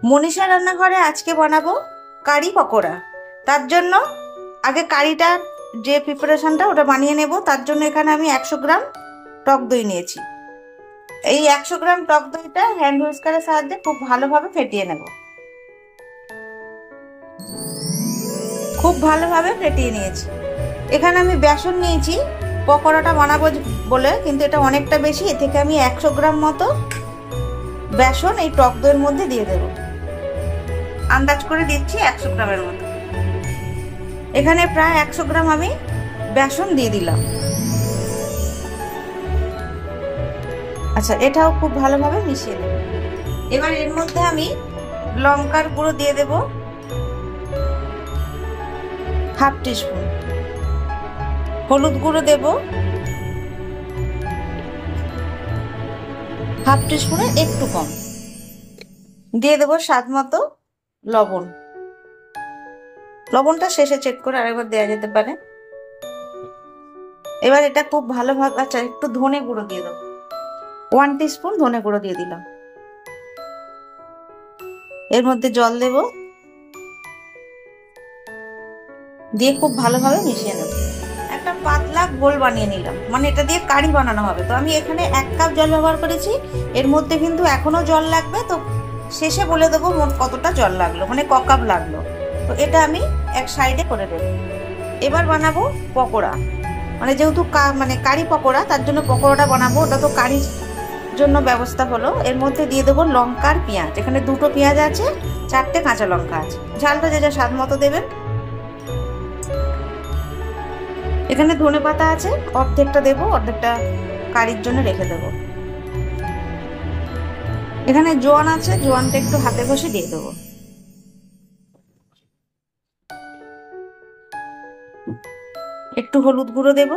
মনীষা রান্নাঘরে আজকে বানাবো কারি পকোড়া। তার জন্য আগে কারিটা যে প্রিপারেশনটা ওটা বানিয়ে নেব। তার জন্য এখানে আমি 100 গ্রাম টক দই নিয়েছি। এই 100 গ্রাম টক দইটা হ্যান্ড হুইস্কারের সাহায্যে খুব ভালোভাবে ফেটিয়ে নেব। খুব ভালোভাবে ফেটিয়ে নিয়েছি। এখানে আমি বেসন নিয়েছি পকোড়াটা বানাবো বলে, কিন্তু এটা অনেকটা বেশি। এ থেকে আমি 100 গ্রাম মতো বেসন এই টক দইয়ের মধ্যে দিয়ে দেব। আন্দাজ করে দিচ্ছি 100 গ্রামের মতো। এখানে প্রায় 100 গ্রাম আমি বেসন দিয়ে দিলাম। আচ্ছা, এটাও খুব ভালোভাবে মিশিয়ে দেব। এবার এর মধ্যে আমি লঙ্কার গুঁড়ো দিয়ে দেব হাফ টিস্পুন, হলুদ গুঁড়ো দেব হাফ টিস্পুনের একটু কম, দিয়ে দেব স্বাদ মতো লবণ। লবণটা শেষে চেক করে আরেকবার দেওয়া যেতে পারে। এবার এটা খুব ভালোভাবে, আচ্ছা একটু ধনে গুঁড়ো দিয়ে দেবো, 1 টিস্পুন ধনে গুঁড়ো দিয়ে দিলাম। এর মধ্যে জল দেব, দিয়ে খুব ভালোভাবে মিশিয়ে নেব। একটা পাতলা ঘোল বানিয়ে নিলাম, মানে এটা দিয়ে কারি বানানো হবে। তো আমি এখানে 1 কাপ জল ব্যবহার করেছি। এর মধ্যে কিন্তু এখনো জল লাগবে, তো শেষে বলে দেবো মোট কতটা জল লাগলো, মানে ক কাপ লাগলো। তো এটা আমি এক সাইডে করে দেব। এবার বানাবো পকোড়া, মানে যেহেতু কারি পকোড়া, তার জন্য পকোড়াটা বানাবো। ওটা তো কারির জন্য ব্যবস্থা হলো। এর মধ্যে দিয়ে দেবো লঙ্কার পেঁয়াজ। এখানে 2টো পেঁয়াজ আছে, 4টে কাঁচা লঙ্কা আছে। ঝালটা যে যা স্বাদ মতো দেবেন। এখানে ধনে পাতা আছে, অর্ধেকটা দেবো, অর্ধেকটা কারির জন্য রেখে দেব। এখানে জোয়ান আছে, জোয়ানটা একটু হাতে ঘষে দিয়ে দেবো। একটু হলুদ গুঁড়ো দেব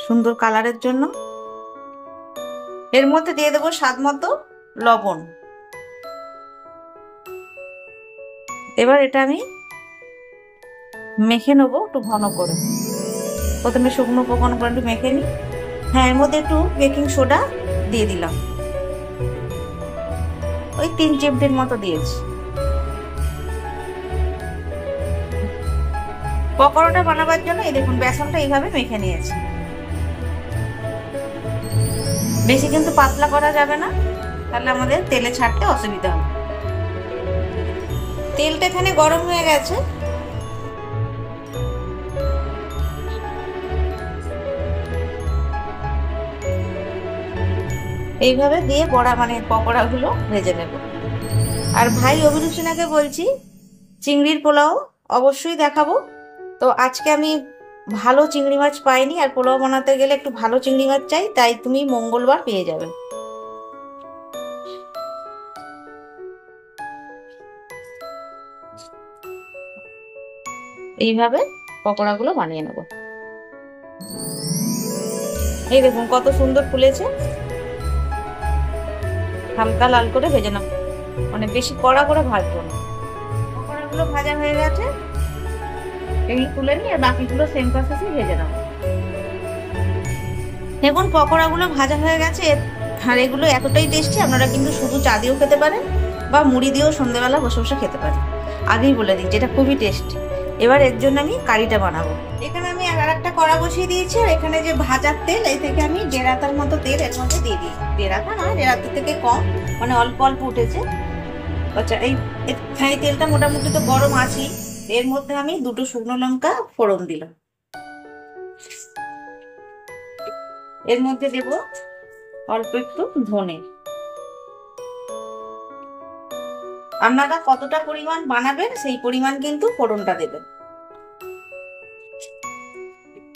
সুন্দর কালারের জন্য। এর মধ্যে দিয়ে দেবো স্বাদ মতো লবণ। এবার এটা আমি মেখে নেবো একটু ঘন করে। প্রথমে শুকনো ঘন করে একটু মেখে নিই। হ্যাঁ, এর মধ্যে একটু বেকিং সোডা দিয়ে দিলাম, ওই 3 চিমটির মতো দিয়েছি। পকোড়াটা বানাবার জন্য এই দেখুন বেসনটা এইভাবে মেখে নিয়েছি। বেশি কিন্তু পাতলা করা যাবে না, তাহলে আমাদের তেলে ছাড়তে অসুবিধা হবে। তেলটা এখানে গরম হয়ে গেছে। এইভাবে দিয়ে বড়া পকোড়াগুলো ভেজে নেব। আর ভাই অভিরূপ সিনহাকে বলছি, চিংড়ির পোলাও অবশ্যই দেখাবো। তো আজকে আমি ভালো চিংড়ি মাছ পাইনি, আর পোলাও বানাতে গেলে একটু ভালো চিংড়ি মাছ চাই, তাই তুমি মঙ্গলবার পেয়ে যাবে। এইভাবে পকোড়াগুলো বানিয়ে নেব। এই দেখুন কত সুন্দর ফুলেছে। হালকা লাল করে ভেজে নেব, মানে বেশি কড়া করে ভাজবো না। পকোড়াগুলো ভাজা হয়ে গেছে, এগুলো তুলে নিয়ে আর বাকিগুলো সেম প্রসেসে ভেজে নেব। দেখুন পকোড়াগুলো ভাজা হয়ে গেছে। আর এগুলো এতটাই টেস্টি, আপনারা কিন্তু শুধু চা দিয়েও খেতে পারেন বা মুড়ি দিয়েও সন্ধ্যেবেলা বসে বসে খেতে পারেন। আগেই বলে দিচ্ছি এটা খুবই টেস্টি। এবার এর জন্য আমি কারিটা বানাবো। এখানে আমি আর একটা কড়া বসিয়ে দিয়েছি, আর এখানে যে ভাজার তেল, এই থেকে আমি 1.5 হাতার মতো তেল এর মধ্যে দিয়ে দিই। 1.5 হাতা না, 1.5 হাতের থেকে কম, মানে অল্প অল্প উঠেছে। আচ্ছা, এই তেলটা মোটামুটি তো গরম আছেই। এর মধ্যে আমি 2টো শুকনো লঙ্কা ফোড়ন দিলাম। এর মধ্যে দেব অল্প একটু ধনে। আপনারা কতটা পরিমাণ বানাবেন সেই পরিমাণ কিন্তু ফোড়নটা দেবেন।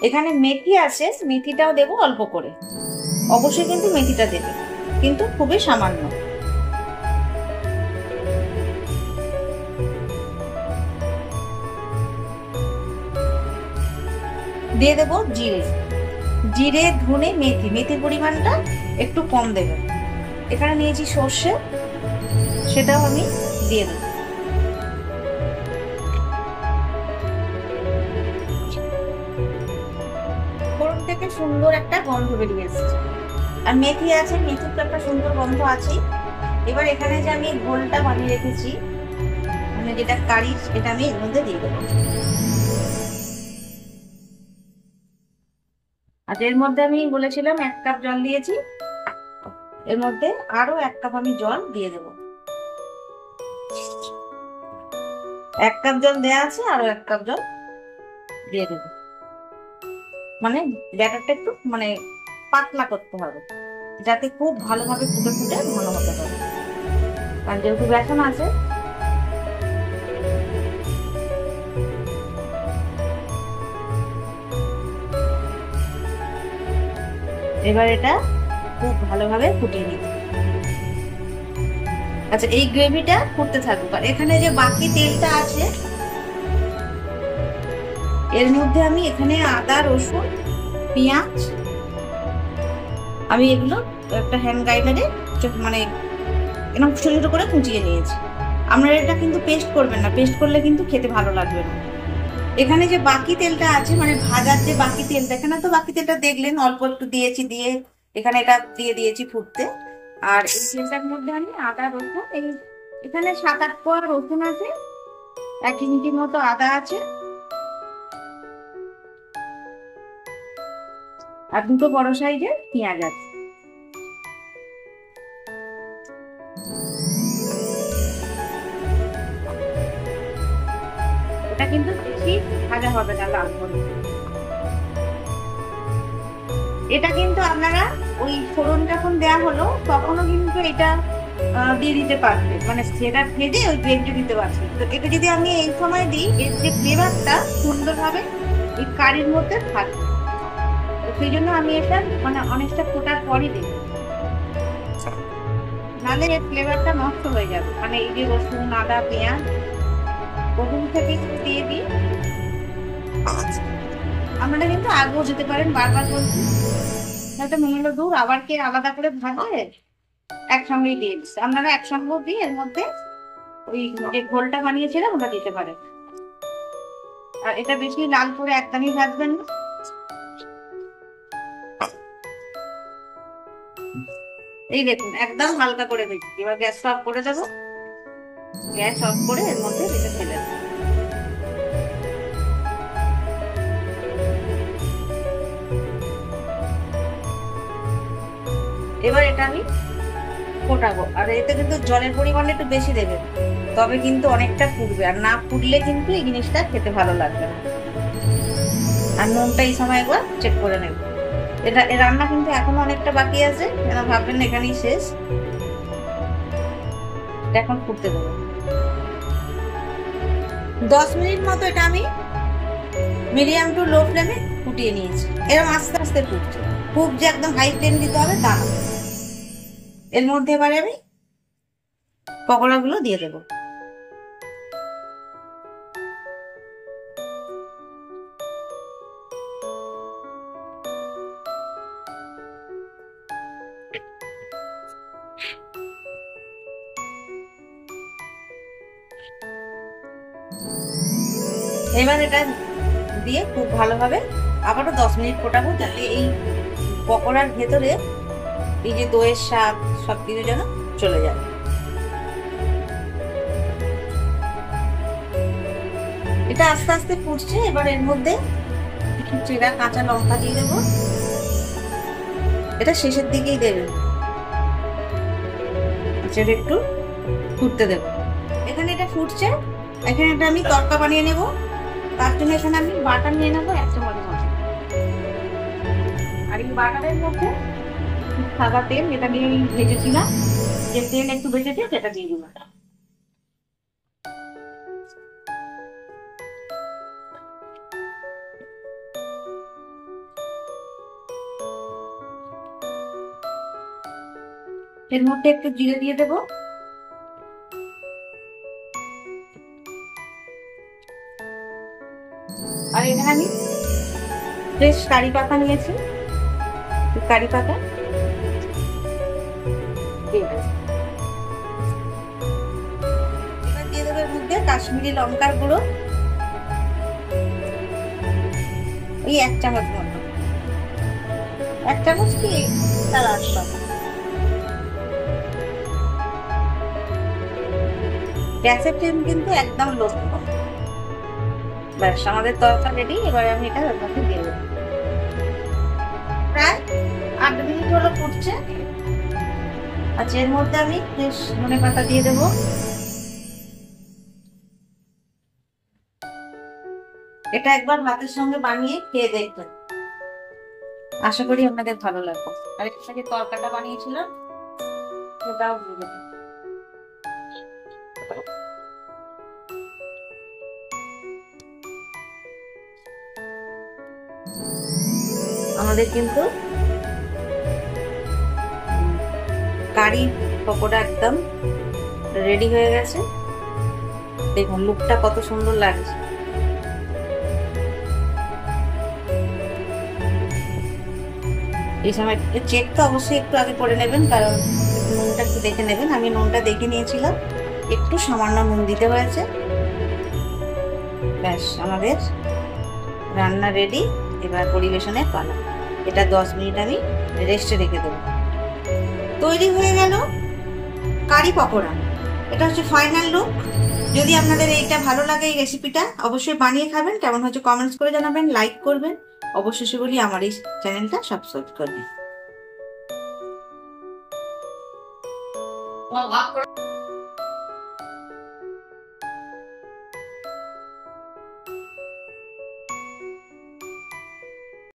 এখানে মেথি আছে, মেথিটাও দেব অল্প করে। অবশ্যই কিন্তু মেথিটা দেবে, কিন্তু খুবই সামান্য। দিয়ে দেব জিরে। জিরে, ধনে, মেথি। মেথির পরিমাণটা একটু কম দেবেন। এখানে নিয়েছি সর্ষে, সেটাও আমি দিয়ে দেব। ফোড়ন থেকে সুন্দর একটা গন্ধ বেরিয়ে এসেছে। আর মেথি আছে, মেথির তো একটা সুন্দর গন্ধ আছেই। এবার এখানে যে আমি ঘোলটা বানিয়ে রেখেছি, মানে যেটা কারি, এটা আমি এর মধ্যে দিয়ে দেবো। আর এর মধ্যে আমি বলেছিলাম 1 কাপ জল দিয়েছি, এর মধ্যে আরো 1 কাপ আমি জল দিয়ে দেব। 1 কাপ জল দেওয়া আছে, আরো 1 কাপ জল দিয়ে দেবো। মানে ব্যাটারটা একটু মানে পাতলা করতে হবে, যাতে খুব ভালোভাবে ফুটে ফুটে ঘন হতে হবে, কারণ যেহেতু বেসন আছে। এবার এটা খুব ভালোভাবে ফুটিয়ে নিতে। আচ্ছা, এই গ্রেভিটা ফুটতে থাকুক। আর এখানে যে বাকি তেলটা আছে, এর মধ্যে আমি এখানে আদা, রসুন, পেঁয়াজ, আমি এগুলো একটা হ্যান্ড গ্রাইন্ডারে মানে এরকম ছোট ছোট করে কুচিয়ে নিয়েছি। আপনারা এটা কিন্তু পেস্ট করবেন না, পেস্ট করলে কিন্তু খেতে ভালো লাগবে না। এখানে যে বাকি তেলটা আছে, মানে ভাজার যে বাকি তেলটা, এখানে তো বাকি তেলটা দেখলেন অল্প একটু দিয়েছি, দিয়ে এখানে এটা দিয়ে দিয়েছি ফুটতে। আর এই তেলটার মধ্যে আমি আদা, রসুন, এই এখানে 7-8 কোয়া রসুন আছে, 1 ইঞ্চি মতো আদা আছে, আর 2টো বড় সাইজের পেঁয়াজ আছে। এটা কিন্তু বেশি ভাজা হবে না, লাল করে। এটা কিন্তু আপনারা ওই ফোড়ন যখন দেওয়া হলো তখনও কিন্তু এটা দিয়ে দিতে পারবেন, মানে সেটা ভেজে ওই গ্রেভিটা দিতে পারছেন। তো এটা যদি আমি এই সময় দিই, এর যে ফ্লেভারটা সুন্দরভাবে এই কারির মধ্যে থাকবে। তো সেই জন্য আমি এটা মানে অনেকটা ফোটার পরই দিই, নাহলে এর ফ্লেভারটা নষ্ট হয়ে যাবে। মানে এই যে রসুন, আদা, পেঁয়াজ প্রথম থেকে দিয়ে দিই। আপনারা কিন্তু আগেও যেতে পারেন, বারবার বলছি হয়তো মনে হলো দূর আবার কে আলাদা করে ভাজে, একসঙ্গেই দিয়ে দিচ্ছে। আপনারা একসঙ্গেও দিয়ে এর মধ্যে ওই যে ঘোলটা বানিয়েছিলাম ওটা দিতে পারেন। আর এটা বেশি লাল করে একদমই ভাজবেন না। এই দেখুন একদম হালকা করে ভেজেছি। এবার গ্যাস অফ করে দেবো। গ্যাস অফ করে এর মধ্যে এটা ফেলে দেবো। এবার এটা আমি ফোটাবো। আর এতে কিন্তু জলের পরিমাণ একটু বেশি দেবেন, তবে কিন্তু অনেকটা ফুটবে। আর না ফুটলে কিন্তু এই জিনিসটা খেতে ভালো লাগবে না। আর নুনটা এই সময় একবার চেক করে নেব। এটা এর রান্না কিন্তু এখনো অনেকটা বাকি আছে, যেন ভাববেন এখানেই শেষ। এখন ফুটতে দেবো 10 মিনিট মতো। এটা আমি মিডিয়াম টু লো ফ্লেমে ফুটিয়ে নিয়েছি। এরকম আস্তে আস্তে ফুটছে, খুব যে একদম হাই ফ্লেম দিতে হবে তা না। এর মধ্যে এবারে আমি পকোড়াগুলো দিয়ে দেবো। এবার এটা দিয়ে খুব ভালোভাবে আবারও 10 মিনিট ফোটাবো, যাতে এই পকোড়ার ভেতরে এই যে দইয়ের স্বাদ সবকিছু যেন চলে যায়। এটা আস্তে আস্তে ফুটছে। এবার এর মধ্যে কিছু চেরা কাঁচা লঙ্কা দিয়ে দেবো। এটা শেষের দিকেই দেবেন, সেটা একটু ফুটতে দেবো। এখানে এটা ফুটছে। এখানে এটা আমি তড়কা বানিয়ে নেব। তার জন্য এখানে আমি বাটার নিয়ে নেবো 1 চামচ মতো। আর এই বাটারের মধ্যে সাদা তেল, যেটা দিয়ে আমি ভেজেছিলাম, যে তেল একটু বেঁচেছে সেটা দিয়ে দিলাম। এর মধ্যে একটু জিরে দিয়ে দেবো। আর এখানে আমি ফ্রেশ কারি পাতা নিয়েছি, কারি পাতা এবার দিয়ে দেবো। এর মধ্যে কাশ্মীরি লঙ্কার গুঁড়ো ওই 1 চামচ মতো, 1 চামচ কি তার আশপাশ। গ্যাসের ফ্লেম কিন্তু একদম লো। ব্যাস আমাদের তরকা রেডি। এবারে আমি এটা ওর মধ্যে দিয়ে দেবো। প্রায় 8 মিনিট হলো ফুটছে। আচ্ছা, এর মধ্যে আমি বেশ ধনেপাতা দিয়ে দেবো। এটা একবার ভাতের সঙ্গে বানিয়ে খেয়ে দেখবেন, আশা করি আপনাদের ভালো লাগবে। আর এর সাথে তরকাটা বানিয়েছিলাম সেটাও দিয়ে দেবো। আমাদের কিন্তু কারি পকোড়া একদম রেডি হয়ে গেছে। দেখুন লুকটা কত সুন্দর লাগছে। এই সময় চেক তো অবশ্যই একটু আগে করে নেবেন, কারণ নুনটা একটু দেখে নেবেন। আমি নুনটা দেখে নিয়েছিলাম, একটু সামান্য নুন দিতে হয়েছে। ব্যাস আমাদের রান্না রেডি। এবার পরিবেশনের পালা। এটা 10 মিনিট আমি রেস্টে রেখে দেবো। তৈরি হয়ে গেল কারি পকোড়া। এটা হচ্ছে ফাইনাল লুক। যদি আপনাদের এইটা ভালো লাগে, এই রেসিপিটা অবশ্যই বানিয়ে খাবেন। কেমন হচ্ছে কমেন্টস করে জানাবেন, লাইক করবেন, অবশ্যই বলি আমার এই চ্যানেলটা সাবস্ক্রাইব করবেন।